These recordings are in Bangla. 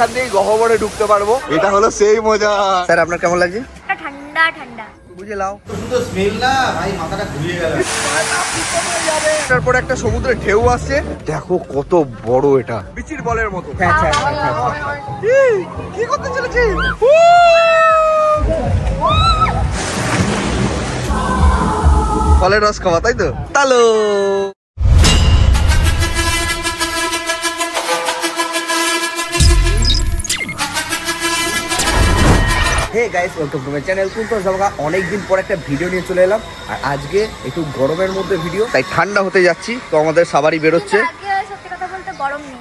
এখান থেকেই গহ্বরে ঢুকতে পারবো। এটা হলো সেই মজা। স্যার আপনার কেমন লাগছে? ঠান্ডা ঠান্ডা বুঝে লাও। শুধু স্মেল না ভাই, মাথাটা ঘুরিয়ে গেল। তারপরে একটা সমুদ্রের ঢেউ আসছে, দেখো কত বড় এটা, বিচির বলের মতো। কি করতে চলেছে? ফলের রস খাওয়া, তাই তো? তালো hey guys, welcome to my channel Kuntal Jamga. অনেকদিন পর একটা ভিডিও নিয়ে চলে এলাম, আর আজকে একটু গরমের মধ্যে ভিডিও, তাই ঠান্ডা হতে যাচ্ছি। তো আমাদের সাবারি বেরোচ্ছে। সত্যি কথা বলতে গরম নেই,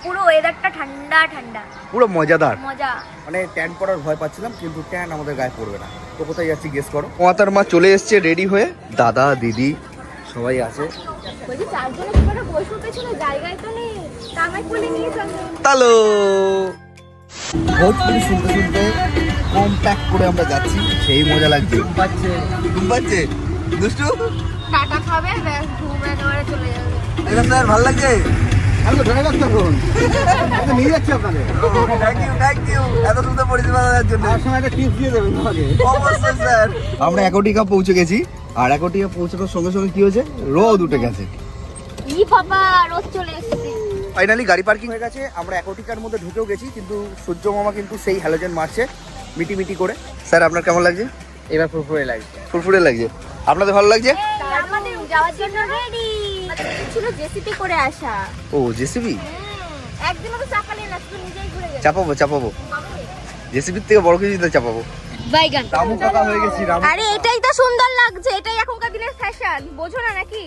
পুরো ওয়েদারটা ঠান্ডা ঠান্ডা, পুরো মজাদার মজা। মানে ট্যান পড়ার ভয় পাচ্ছিলাম, কিন্তু ট্যান আমাদের গায়ে পড়বে না। তো কোথায় যাচ্ছি গেস করো? মাতার মা চলে এসছে রেডি হয়ে, দাদা দিদি সবাই আছে। বলছি চারজনে কিভাবে বসতে ছিল, জায়গায় তো নেই, তামাই কোলে নিয়ে চলো। তালো ভোজপুরি শুনতে শুনতে কম্প্যাক্ট করে আমরা যাচ্ছি, সেই মজা লাগছে। ঘুম পাচ্ছে দুষ্টু, টাটা খাবে, ব্যাস ঘুমে একেবারে চলে যাবে। স্যার ভালো লাগছে? আমি তো ড্রাইভার তখন নিয়ে যাচ্ছি আপনাদের। থ্যাংক ইউ এত সুন্দর পরিষেবা দেওয়ার জন্য। আর সময় একটা টিপস দিয়ে দেবেন আমাকে। অবশ্যই স্যার। আমরা একটিকা পৌঁছে গেছি, আর একটিকা পৌঁছানোর সঙ্গে সঙ্গে কি হয়েছে, রোদ উঠে গেছে। ই বাবা, রোজ চলে এসেছে। ফাইনালি গাড়ি পার্কিং হয়ে গেছে, আমরা একটিকার মধ্যে ঢুকেও গেছি, কিন্তু সূর্য মামা কিন্তু সেই হ্যালোজেন মারছে মিটি মিটি করে। স্যার আপনার কেমন লাগছে? এবার ফুরফুরে লাগছে। ফুরফুরে লাগছে। আপনাদের ভালো লাগছে? আমাদের যাওয়ার জন্য রেডি ছিল, জেসিপি করে আসা। ও জেসিবি একদিনও তো চাপালে না, শুধু নিজেই ঘুরে গেছে। চাপাবো জেসিবির থেকে বড় কিছু দিতে চাপাবো। বাইগান রামু কাকা হয়ে গেছি। আরে এটাই তো সুন্দর লাগছে, এটাই এখনকার দিনের ফ্যাশন, বোঝো না নাকি?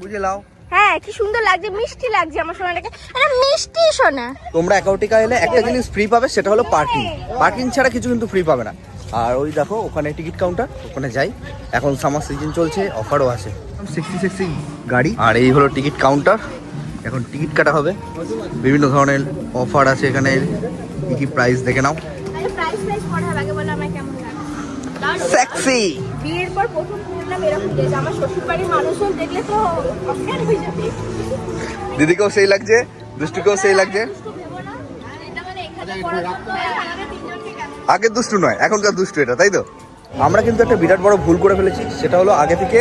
বুঝে লাও। হ্যাঁ, কি সুন্দর লাগছে, মিষ্টি লাগছে আমার সোনাটাকে। আরে মিষ্টি সোনা। তোমরা একটিকা এলে একটা জিনিস ফ্রি পাবে, সেটা হলো পার্কিং। পার্কিং ছাড়া কিছু কিন্তু ফ্রি পাবে না। আর ওই দেখো ওখানে টিকিট কাউন্টার, ওখানে যাই। এখন সামার সিজন চলছে, অফারও আছে। সেক্সি গাড়ি। আর এই হলো টিকিট কাউন্টার, এখন টিকিট কাটা হবে। বিভিন্ন ধরনের অফার আছে এখানে, কি প্রাইস দেখে নাও। আরে প্রাইস পড়া হবে, আগে বলো আমার কেমন লাগে। সেক্সি। বিয়ের পর প্রথম শুনলাম এরকম যে আমার শ্বশুর বাড়ির মানুষজন দেখলে তো অজ্ঞান হয়ে যাবে। দিদিকেও সেই লাগছে, দুষ্টুকেও সেই লাগছে। এটা মানে এখানে পড়ার জন্য আমাদের তিনজনকে কেন? আগের দুষ্টু নয়, এখনকার দুষ্টু এটা, তাই তো? আমরা কিন্তু একটা বিরাট বড় ভুল করে ফেলেছি, সেটা হলো আগে থেকে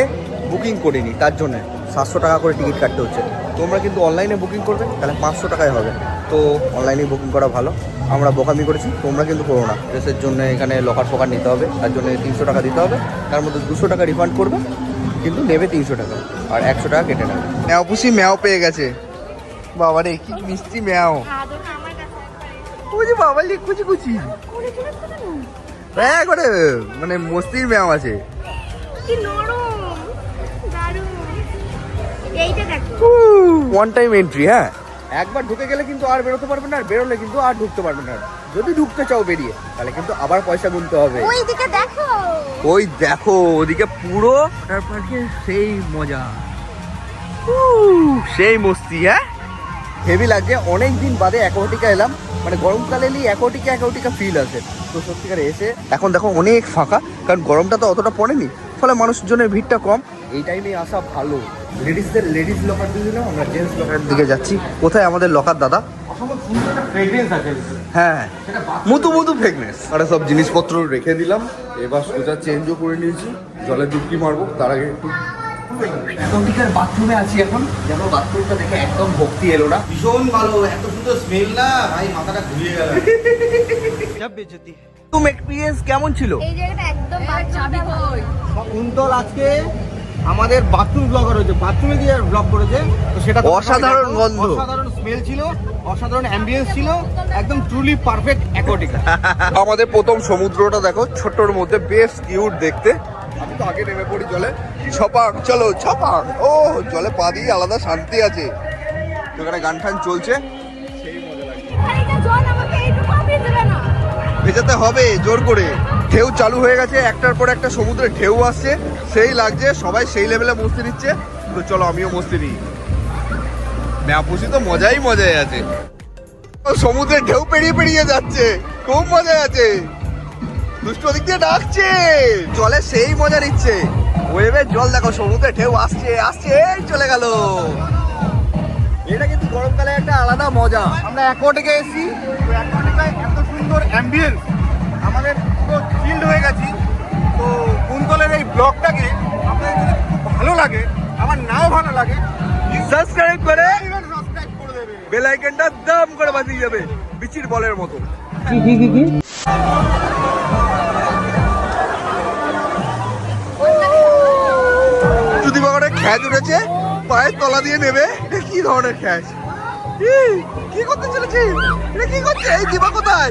বুকিং করিনি, তার জন্য 700 টাকা করে টিকিট কাটতে হচ্ছে। তোমরা কিন্তু অনলাইনে বুকিং করবে, তাহলে 500 টাকায় হবে। তো অনলাইনে বুকিং করা ভালো। আমরা বোকামি করেছি, তোমরা কিন্তু করো না। ড্রেসের জন্য এখানে লকার ফকার নিতে হবে, তার জন্য 300 টাকা দিতে হবে। তার মধ্যে 200 টাকা রিফান্ড করবে, কিন্তু নেবে 300 টাকা, আর 100 টাকা কেটে নেবে। ম্যাও পুষি ম্যাও পেয়ে গেছে। বাবা রে কি মিষ্টি ম্যাও। আদরটা আমার কাছে একবারে। ওই যে বাবা লি কুচি কুচি করে চলে আসছে কেন? হ্যাঁ করে, মানে মস্তির ম্যাও আছে। কি নরম, দারুণ। এইটা দেখো। One time entry. হ্যাঁ, একবার ঢুকে গেলে কিন্তু আর বেরোতে পারবে না, আর বেরোলে কিন্তু আর ঢুকতে পারবে না। যদি ঢুকতে চাও বেরিয়ে, তাহলে কিন্তু আবার পয়সা গুনতে হবে। ওইদিকে দেখো। ওই দেখো ওদিকে পুরো ওটার পার্কে সেই মজা, সেই মস্তি। হ্যাঁ, হেভি লাগছে। অনেকদিন বাদে একটিকা এলাম, মানে গরমকালে এলেই একটিকা ফিল আছে। তো সত্যিকারে এসে এখন দেখো অনেক ফাঁকা, কারণ গরমটা তো অতটা পড়েনি, ফলে মানুষজনের ভিড়টা কম। এই টাইমে আসা ভালো। লেডিস লকার দিয়ে দিলাম, আমরা জেন্টস লকারের দিকে যাচ্ছি। কোথায় আমাদের লকার দাদা? হ্যাঁ, মুতু ফ্রেগনেন্স। আরে সব জিনিসপত্র রেখে দিলাম, এবার সোজা চেঞ্জও করে নিয়েছি। জলে ডুবকি মারবো, তার আগে একটু এখনকার বাথরুমে আছি। এখন দেখো বাথরুমটা দেখে একদম ভক্তি এলো না। ভীষণ ভালো, এত সুন্দর স্মেল না ভাই, মাথাটা ঘুরিয়ে গেল। তুমি এক্সপেরিয়েন্স কেমন ছিল? এই জায়গাটা একদম চাবি কই। কুন্তল আজকে আমাদের বাথরুম ব্লগার হয়েছে, বাথরুমে গিয়ে ব্লগ করেছে। তো সেটা অসাধারণ গন্ধ, অসাধারণ স্মেল ছিল, অসাধারণ অ্যাম্বিয়েন্স ছিল, একদম ট্রুলি পারফেক্ট অ্যাকোয়াটিকা। আমাদের প্রথম সমুদ্রটা দেখো, ছোট্টর মধ্যে বেশ কিউট দেখতে। আমি তো আগে নেমে পড়ি জলে, ছপাক চলো ছপাক। ও জলে পা দিয়ে আলাদা শান্তি আছে। ওখানে গান টান চলছে, সেই মজা লাগছে। খানিকটা জল আমাকে এইটুকু আপনি দেবে না? ভেজাতে হবে জোর করে। ঢেউ চালু হয়ে গেছে, একটার পর একটা সমুদ্রে ঢেউ আসছে, সেই লাগছে। সবাই সেই লেভেলে মস্তি নিচ্ছে, তো চলো আমিও মস্তি নিই। ম্যাপুসি তো মজাই আছে। সমুদ্রের ঢেউ পেরিয়ে যাচ্ছে, খুব মজা আছে। দুষ্টু ওদিক দিয়ে ডাকছে, জলে সেই মজা নিচ্ছে। ওয়েভের জল দেখো, সমুদ্রের ঢেউ আসছে, এই চলে গেল। এটা কিন্তু গরমকালে একটা আলাদা মজা। আমরা অ্যাকোয়াটিকে এসেছি, তো অ্যাকোয়াটিকায় এত সুন্দর অ্যাম্বিয়েন্স, আমাদের পুরো চিল্ড হয়ে গেছি। তো কুন্তলের এই ব্লগটাকে আপনাদের যদি খুব ভালো লাগে, আমার নাও ভালো লাগে, সাবস্ক্রাইব করে বেল আইকনটা দাম করে বাজিয়ে যাবে বিচির বলের মতো। যদি বাগানে খ্যাচ উঠেছে, পায়ের তলা দিয়ে নেবে। এটা কি ধরনের খ্যাচ? কি করতে চলেছে? এটা কি করছে? এই দিবা কোথায়?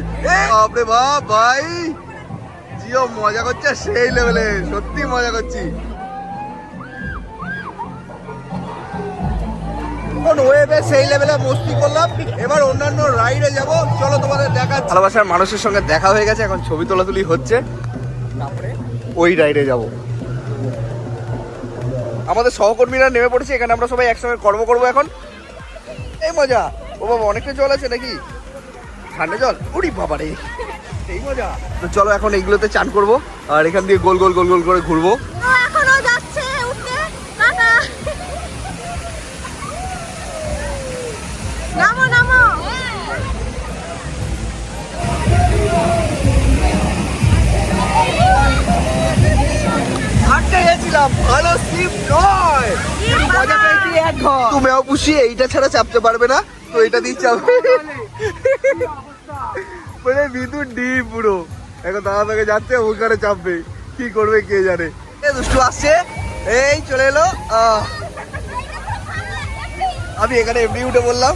বাপরে বাপ ভাই, জিও মজা করছে সেই লেভেলে, সত্যি মজা করছি। ওয়েবে সেই লেভেলে মস্তি করলাম, এবার অন্যান্য রাইডে যাব। চলো তোমাদের দেখা। ভালোবাসার মানুষের সঙ্গে দেখা হয়ে গেছে, এখন ছবি তোলাতুলি হচ্ছে, তারপরে ওই রাইডে যাব। আমাদের সহকর্মীরা নেমে পড়েছে, এখানে আমরা সবাই একসঙ্গে কর্ম করবো এখন। এই মজা। ও বাবা, অনেকটা জল আছে নাকি? ঠান্ডা জল? উড়ি বাবা রে, এই মজা। তো চলো এখন এইগুলোতে চান করবো, আর এখান দিয়ে গোল গোল গোল গোল করে ঘুরবো। এখনো যাচ্ছে উঠতে। টাটা। নামো নামো। আটকে গেছিলাম, ভালো স্লিপ নয়, মজা পেয়েছি এক ঘর। তুমিও পুষি এইটা ছাড়া চাপতে পারবে না, তো এটা দিয়ে চাপবে। মানে বিদ্যুৎ ডিপ পুরো, এখন দাদা থেকে যাচ্ছে, ওখানে চাপবে, কি করবে কে জানে। দুষ্টু আসছে, এই চলে এলো। আমি এখানে এমনি উঠে বললাম,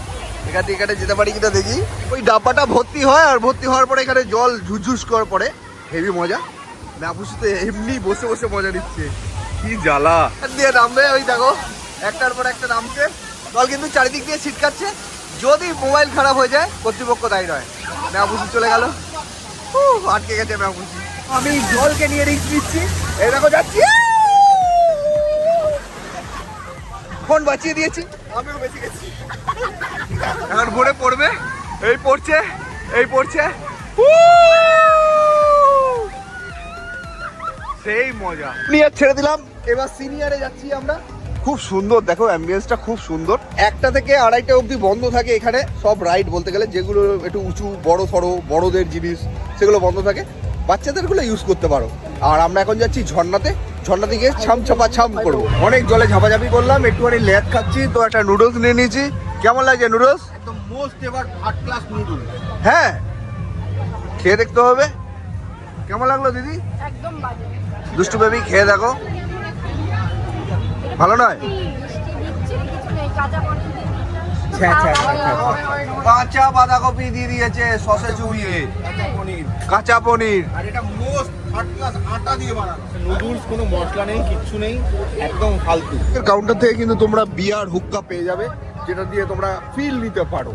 এখানে যেতে পারি কিনা দেখি। ওই ডাব্বাটা ভর্তি হয়, আর ভর্তি হওয়ার পরে এখানে জল ঝুঝুস করার পরে হেভি মজা। ম্যাপুসি তো এমনি বসে বসে মজা নিচ্ছে, কি জ্বালা। দিয়ে নামবে, ওই দেখো একটার পর একটা নামছে। জল কিন্তু চারিদিক দিয়ে ছিটকাচ্ছে, যদি মোবাইল খারাপ হয়ে যায় কর্তৃপক্ষ দায়ী নয়। ম্যাপুসি চলে গেল, আটকে গেছে ম্যাপুসি। আমি জলকে নিয়ে রিস্ক নিচ্ছি, এই দেখো যাচ্ছি। ফোন বাঁচিয়ে দিয়েছি, আমিও বেঁচে গেছি। এখন ঘুরে পড়বে, এই পড়ছে, এই পড়ছে, সেই মজা নিয়ে ছেড়ে দিলাম। এবার সিনিয়রে যাচ্ছি আমরা। খুব সুন্দর, দেখো অ্যাম্বিয়েন্সটা খুব সুন্দর। 1টা থেকে 2:30 অবধি বন্ধ থাকে এখানে সব রাইড, বলতে গেলে যেগুলো একটু উঁচু বড় সড়ো বড়দের জিনিস সেগুলো বন্ধ থাকে, বাচ্চাদেরগুলো ইউজ করতে পারো। আর আমরা এখন যাচ্ছি ঝর্ণাতে, ঝর্ণা থেকে ছাম চাপা ছাম করবো। অনেক জলে ঝাপাঝাপি করলাম, একটুখানি লেদ খাচ্ছি, তো একটা নুডলস নিয়ে নিয়েছি। কেমন লাগছে নুডলস? একদম most ever third class noodle. হ্যাঁ, খেয়ে দেখতে হবে। কেমন লাগলো দিদি? একদম বাজে। দুষ্টু বেবি খেয়ে দেখো, ভালো নয়? কাঁচা বাঁধাকপি দিয়ে দিয়েছে সসে চুবিয়ে, কাঁচা পনির। আর এটা মোস্ট থার্ড ক্লাস আটা দিয়ে বানানো নুডলস, কোনো মশলা নেই, কিচ্ছু নেই, একদম ফালতু। কাউন্টার থেকে কিন্তু তোমরা বিয়ার হুক্কা পেয়ে যাবে, যেটা দিয়ে তোমরা ফিল নিতে পারো।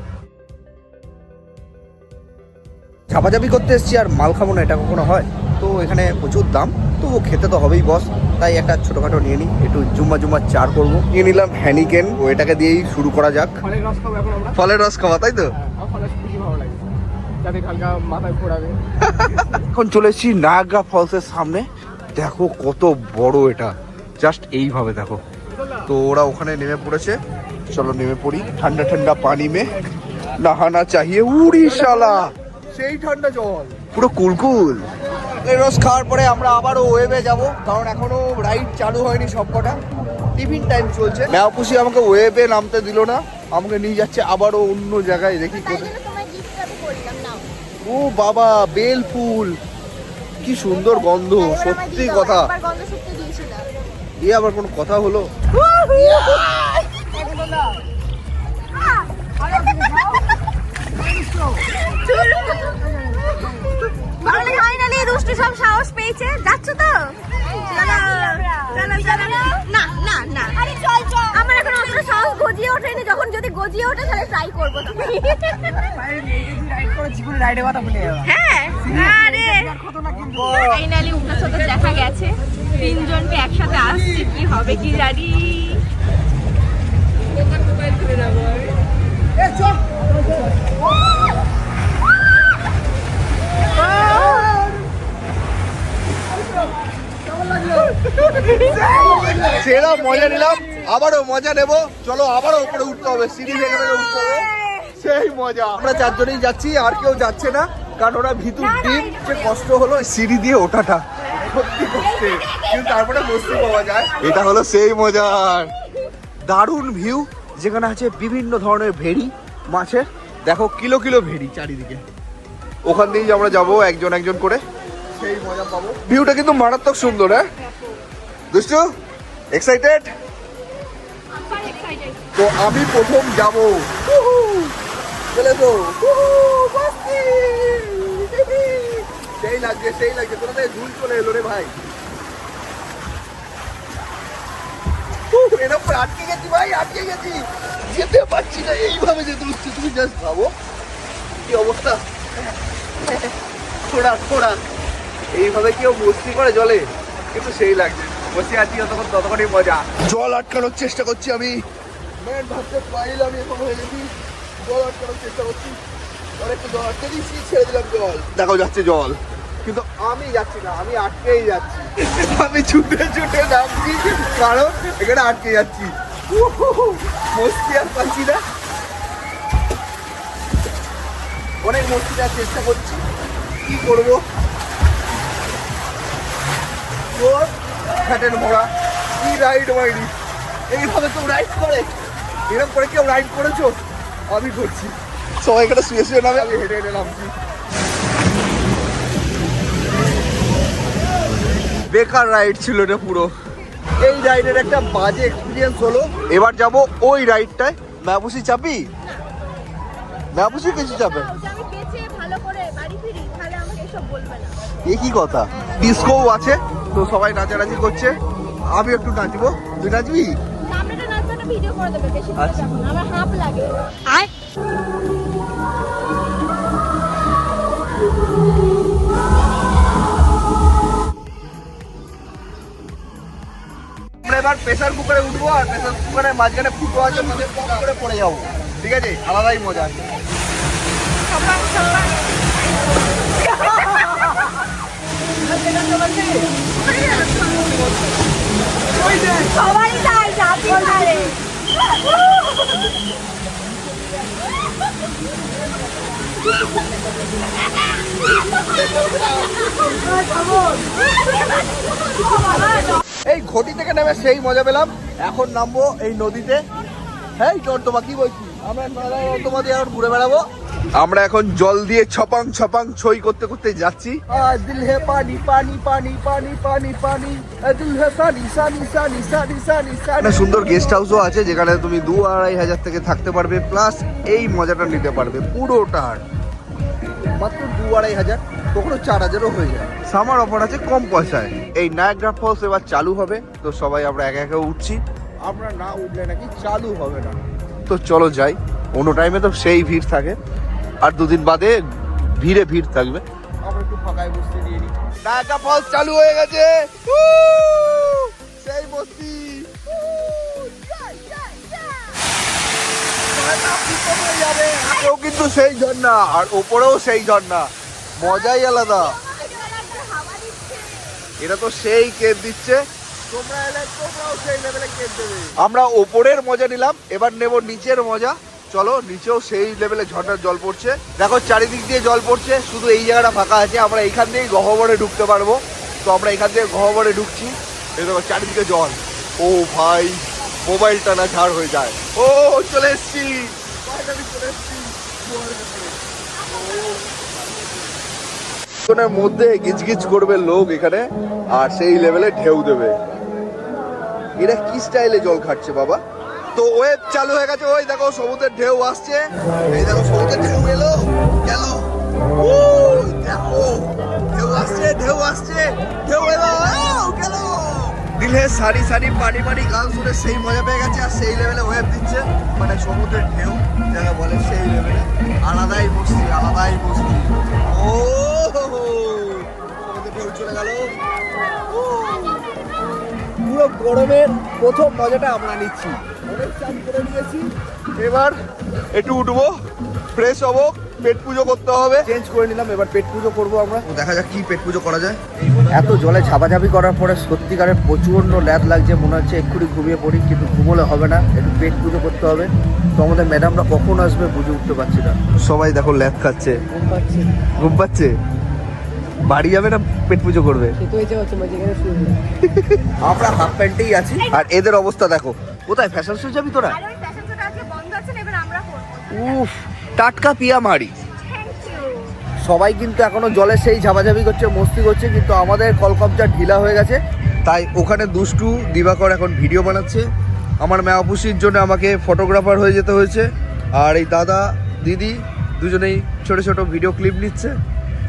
ঝাপাঝাপি করতে এসছি আর মাল খাবো না, এটা কখনো হয়? তো এখানে প্রচুর দাম, তো খেতে তো হবেই বস, তাই একটা ছোটখাটো নিয়ে নিই, একটু জুম্মা জুম্মা চার করবো। নিয়ে নিলাম হ্যানিকেন, ও এটাকে দিয়েই শুরু করা যাক। ফলের রস খাবো এখন আমরা। ফলের রস খাওয়া, তাই তো? ফলের খুবই ভালো লাগে, যাতে হালকা মাথায় ফোড়াবে। এখন চলে এসেছি নায়াগ্রা ফলসের সামনে। দেখো কত বড় এটা, জাস্ট এইভাবে দেখো। তো ওরা ওখানে নেমে পড়েছে, চলো নেমে পড়ি। ঠান্ডা ঠান্ডা পানি মে নহানা চাহিয়ে, উড়ি শালা, সেই ঠান্ডা জল, পুরো কুলকুল। এই রস খাওয়ার পরে আমরা আবারও ওয়েবে যাব, কারণ এখনো রাইড চালু হয়নি সব কটা, টিফিন টাইম চলছে। ম্যাপুসি আমাকে ওয়েবে নামতে দিল না, আমাকে নিয়ে যাচ্ছে আবারও অন্য জায়গায়, দেখি কোথায়। ও বাবা, বেল ফুল, কি সুন্দর গন্ধ, সত্যি কথা। এ আবার কোন কথা হলো? ফাইনালি দুষ্টু সব সাহস পেয়েছে, যাচ্ছ তো? না না না, আমার এখন অতটা সাহস গজিয়ে ওঠেনি, যখন যদি গজিয়ে ওঠে তাহলে ট্রাই করবো। হ্যাঁ, আরে ফাইনালি উঠার সাথে দেখা গেছে, 3 জনকে একসাথে আসছে, কি হবে কি জানি। সেরা মজা নিলাম। আবারও মজা নেব। চলো আবারও উপরে উঠতে হবে, সিঁড়ি ভেঙে ভেঙে উঠতে হবে, সেই মজা। আমরা চারজনেই যাচ্ছি, আর কেউ যাচ্ছে না, কারণ ওরা ভিতর ডিম। যে কষ্ট হলো সিঁড়ি দিয়ে ওঠাটা, সত্যি কষ্টে, কিন্তু তারপরে বসতে পাওয়া যায়, এটা হলো সেই মজার। দারুণ ভিউ, যেখানে আছে বিভিন্ন ধরনের ভেড়ি মাছের। দেখো কিলো কিলো ভেড়ি চারিদিকে। ওখান দিয়েই আমরা যাবো একজন একজন করে, সেই মজা পাবো। ভিউটা কিন্তু মারাত্মক সুন্দর। হ্যাঁ দুষ্টু, এক্সাইটেড? তো আমি প্রথম যাব। চলে তো, সেই লাগছে সেই লাগছে। তোরা থেকে ঝুল চলে এলো রে ভাই। এরকম আটকে গেছি ভাই, আটকে গেছি, যেতে পারছি না। এইভাবে যেতে হচ্ছে, তুমি জাস্ট ভাবো কি অবস্থা। খোড়া খোড়া, এইভাবে কেউ মস্তি করে জলে, কিন্তু সেই লাগছে। বসে আছি ততক্ষণই মজা। জল আটকানোর চেষ্টা করছি আমি, ভাবতে পারিলাম এরকম হয়ে গেছি। জল আটকানোর চেষ্টা করছি, অনেকটা জল আটকে দিচ্ছি, ছেড়ে দিলাম জল। দেখো যাচ্ছে জল, কিন্তু আমি যাচ্ছি না, আমি আটকেই যাচ্ছি। আমি ছুটে ছুটে নামছি, কারণ এখানে আটকে যাচ্ছি। মস্তি আর পাচ্ছি না, অনেক মস্তি দেওয়ার চেষ্টা করছি, কি করবো। ফ্যাটের ভরা কি রাইড মাইরি, এইভাবে কেউ রাইড করে? এরকম করে কেউ রাইড করেছো? আমি করছি। সবাই এখানে শুয়ে শুয়ে নামে, আমি হেঁটে হেঁটে নামছি। বেকার রাইড ছিল এটা পুরো। এই রাইডের একটা বাজে এক্সপিরিয়েন্স হলো। এবার যাব ওই রাইডটায়। ম্যাবুসি চাপি, ম্যাবুসি কিছু চাপে। এ কি কথা, ডিস্কোও আছে, তো সবাই নাচানাচি করছে, আমি একটু নাচবো। তুই নাচবি? আচ্ছা। আমরা এবার প্রেসার কুকারে উঠবো, আর প্রেসার কুকারের মাঝখানে ফুটো আছে, মানে পপ করে পড়ে যাবো। ঠিক আছে, আলাদাই মজা আছে। সবাই যায় জাতি ধারে। এই ঘটি থেকে নেমে সেই মজা পেলাম। এখন নামবো এই নদীতে। হ্যাঁ নর্দমা, কি বলছি, আমরা নর্দমা দিয়ে এখন ঘুরে বেড়াবো। আমরা এখন জল দিয়ে ছপাং ছপাং ছই করতে করতে যাচ্ছি। দিল হে পানি পানি পানি পানি পানি পানি, দিল হে সানি সানি সানি সানি সানি সানি। সুন্দর গেস্ট হাউসও আছে, যেখানে তুমি 2-2.5 হাজার থেকে থাকতে পারবে, প্লাস এই মজাটা নিতে পারবে পুরোটার মাত্র 2-2.5 হাজার, কখনো 4 হাজারও হয়ে যায়। সামার অফার আছে কম পয়সায়। এই নায়াগ্রা ফলস এবার চালু হবে, তো সবাই আমরা একে একে উঠছি। আমরা না উঠলে নাকি চালু হবে না, তো চলো যাই। অন্য টাইমে তো সেই ভিড় থাকে, আর 2 দিন বাদে ভিড়ে ভিড় থাকবে। আমরা একটু ফাঁকায় বসতে দিয়ে নিই। নায়াগ্রা ফলস চালু হয়ে গেছে, সেই বস্তি। কিন্তু সেই ঝর্ণা, আর ওপরেও সেই ঝর্ণা, মজাই আলাদা। এটা তো সেই কেপ দিচ্ছে, তোমরা এলে তোমরাও সেই লেভেলে কেপ দেবে। আমরা ওপরের মজা নিলাম, এবার নেব নিচের মজা। চলো, নিচেও সেই লেভেলে ঝর্ণার জল পড়ছে। দেখো চারিদিক দিয়ে জল পড়ছে, শুধু এই জায়গাটা ফাঁকা আছে। আমরা এইখান দিয়েই গহ্বরে ঢুকতে পারবো, তো আমরা এখান থেকে গহ্বরে ঢুকছি। এই দেখো চারিদিকে জল। ও ভাই, মোবাইলটা না ঝাড় হয়ে যায়। ও চলে এসছি, চলে এসছি মধ্যে। গিজগিজ করবে লোক এখানে, আর সেই লেভেলে ঢেউ দেবে। এরা কি স্টাইলে জল খাচ্ছে বাবা। তো ওয়েভ চালু হয়ে গেছে, ওই দেখো সমুদ্রের ঢেউ আসছে। এই দেখো সমুদ্রের ঢেউ এলো গেল, দেখো ঢেউ আসছে ঢেউ আসছে, ঢেউ এলো গেল। দিলে সারি সারি পানি পানি গান শুনে সেই মজা পেয়ে গেছে, আর সেই লেভেলে ওয়েভ দিচ্ছে, মানে সমুদ্রের ঢেউ যাকে বলে, সেই লেভেলে। আলাদাই বস্তি, আলাদাই বস্তি। ও সমুদ্রের ঢেউ চলে গেল। পুরো গরমের প্রথম মজাটা আমরা নিচ্ছি। অনেক চান করে নিয়েছি, এবার একটু উঠবো, ফ্রেশ হবো, পেট পুজো করতে হবে, চেঞ্জ করে নিলাম। এবার পেট পুজো করবো আমরা, দেখা যাক কি পেট পুজো করা যায়। এত জলে ঝাপাঝাপি করার পরে সত্যিকারের প্রচন্ড ল্যাদ লাগছে, মনে হচ্ছে এক্ষুনি ঘুমিয়ে পড়ি, কিন্তু ঘুমোলে হবে না, একটু পেট পুজো করতে হবে। তো আমাদের ম্যাডামরা কখন আসবে বুঝে উঠতে পারছি না। সবাই দেখো ল্যাদ খাচ্ছে, ঘুম পাচ্ছে। বাড়ি যাবে না পেট পুজো করবে? আমরা হাফ প্যান্টেই আছি, আর এদের অবস্থা দেখো। কোথায় ফ্যাশন শো যাবি তোরা? আর ওই ফ্যাশন শোটা আজকে বন্ধ আছে না, এবার আমরা করব। উফ, টাটকা পিয়া মারি। Thank you. সবাই কিন্তু এখনো জলে সেই ঝাপাঝাপি করছে, মস্তি করছে, কিন্তু আমাদের কলকবজা ঢিলা হয়ে গেছে। তাই ওখানে দুষ্টু দিবাকর এখন ভিডিও বানাচ্ছে। আমার মেয়াপুষির জন্য আমাকে ফটোগ্রাফার হয়ে যেতে হয়েছে, আর এই দাদা দিদি দুজনেই ছোট ছোট ভিডিও ক্লিপ নিচ্ছে।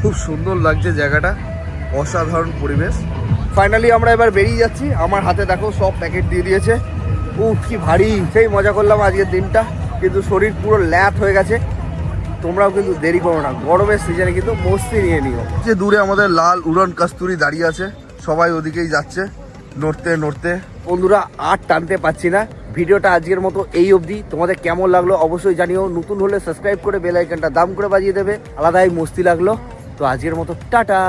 খুব সুন্দর লাগছে জায়গাটা, অসাধারণ পরিবেশ। ফাইনালি আমরা এবার বেরিয়ে যাচ্ছি। আমার হাতে দেখো সব প্যাকেট দিয়ে দিয়েছে। উফ, কি ভারী। সেই মজা করলাম আজকের দিনটা, কিন্তু শরীর পুরো ল্যাথ হয়ে গেছে। তোমরাও কিন্তু দেরি করো না, গরমের সিজনে কিন্তু মস্তি নিয়ে নিও। যে দূরে আমাদের লাল উড়ন কাস্তুরি দাঁড়িয়ে আছে, সবাই ওদিকেই যাচ্ছে নড়তে নড়তে। বন্ধুরা আর টানতে পাচ্ছি না, ভিডিওটা আজকের মতো এই অবধি। তোমাদের কেমন লাগলো অবশ্যই জানিও। নতুন হলে সাবস্ক্রাইব করে বেল আইকনটা দাম করে বাজিয়ে দেবে। আলাদাই মস্তি লাগলো। তো আজকের মতো টাটা।